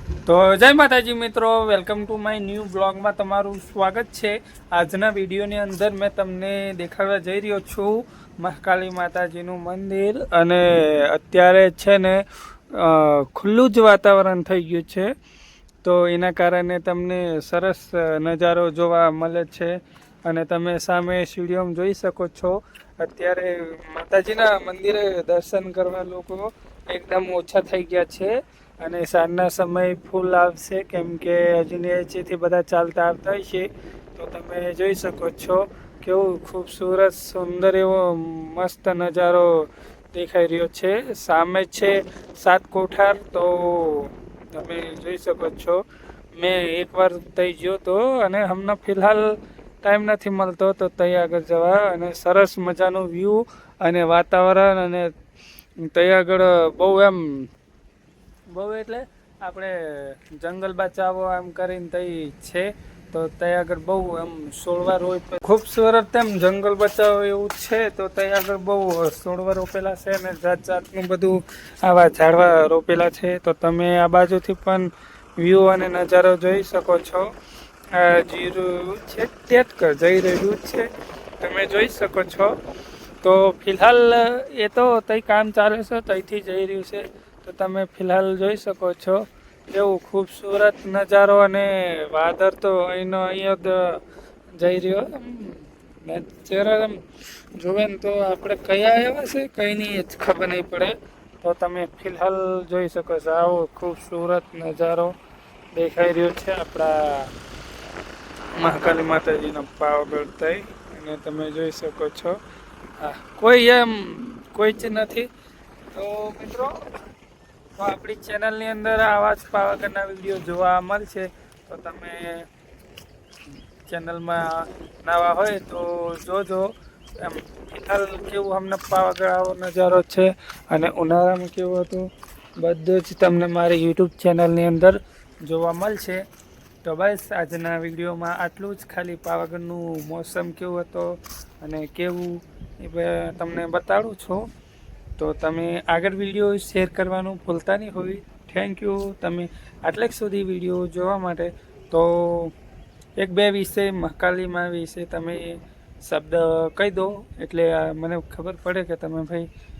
તો જય માતાજી મિત્રો, વેલકમ ટુ માય ન્યૂ બ્લોગમાં તમારું સ્વાગત છે। આજના વિડીયોની અંદર મેં તમને દેખાડવા જઈ રહ્યો છું મહાકાળી માતાજીનું મંદિર। અને અત્યારે છે ને ખુલ્લું જ વાતાવરણ થઈ ગયું છે, તો એના કારણે તમને સરસ નજારો જોવા મળે છે। અને તમે સામે સ્ટેડિયમ જોઈ શકો છો। અત્યારે માતાજીના મંદિરે દર્શન કરવા લોકો એકદમ ઓછા થઈ ગયા છે, અને સાંજના સમય ફૂલ આવશે, કેમ કે હજી નીચેથી બધા ચાલતા આવતા હોય છે। તો તમે જોઈ શકો છો કેવું ખૂબસૂરત સુંદર એવો મસ્ત નજારો દેખાઈ રહ્યો છે। સામે છે 7 કોઠાર, તો તમે જોઈ શકો છો। મેં એકવાર તઈ ગયો તો, અને હમણાં ફિલહાલ ટાઈમ નથી મળતો તો ત્યાં આગળ જવા, અને સરસ મજાનું વ્યૂ અને વાતાવરણ, અને ત્યાં આગળ બહુ એટલે આપણે જંગલ બચાવો એમ કરીને તઈ છે, તો ત્યાં આગળ બહુ એમ છોડવા રોય ખૂબસૂરત એમ જંગલ બચાવો એવું છે। તો ત્યાં આગળ બહુ છોડવા રોપેલા છે, અને જાત જાતનું બધું આવા ઝાડવા રોપેલા છે। તો તમે આ બાજુથી પણ વ્યૂ અને નજારો જોઈ શકો છો। જીરું છે તેટકર જઈ રહ્યું છે, તમે જોઈ શકો છો। તો ફિલહાલ એ તો તઈ કામ ચાલે છે, તઈથી જઈ રહ્યું છે, તો તમે ફિલહાલ જોઈ શકો છો કેવું ખૂબસૂરત નજારો। અને વાદળ તો અહીંનો અહીંયા જઈ રહ્યો નેચરલ એમ જોવે ને તો આપણે કયા આવ્યા છે કઈ નહીં જ ખબર નહીં પડે। તો તમે ફિલહાલ જોઈ શકો છો આવો ખૂબસૂરત નજારો દેખાઈ રહ્યો છે આપણા મહાકાળી માતાજીનો પાવાગઢ થઈ, અને તમે જોઈ શકો છો કોઈ જ નથી। તો મિત્રો, તો આપણી ચેનલની અંદર આવા જ પાવાગઢના વિડીયો જોવા મળશે। તો તમે ચેનલમાં નવા હોય તો જોજો। એમ ફિલહાલ કેવું અમને પાવાગઢ આવો નજારો છે, અને ઉનાળામાં કેવું હતું બધું જ તમને મારી યુટ્યુબ ચેનલની અંદર જોવા મળશે। તો બસ આજના વિડીયોમાં આટલું જ, ખાલી પાવાગઢનું મોસમ કેવું હતો અને કેવું એ તમને બતાડું છું। તો તમે આગળ વિડીયો શેર કરવાનું ભૂલતા નહીં હોય। થેન્ક યુ તમે આટલેક સુધી વિડીયો જોવા માટે। તો એક બે વિશે મહાકાળીમાં વિશે તમે શબ્દ કહી દો, એટલે મને ખબર પડે કે તમે ભાઈ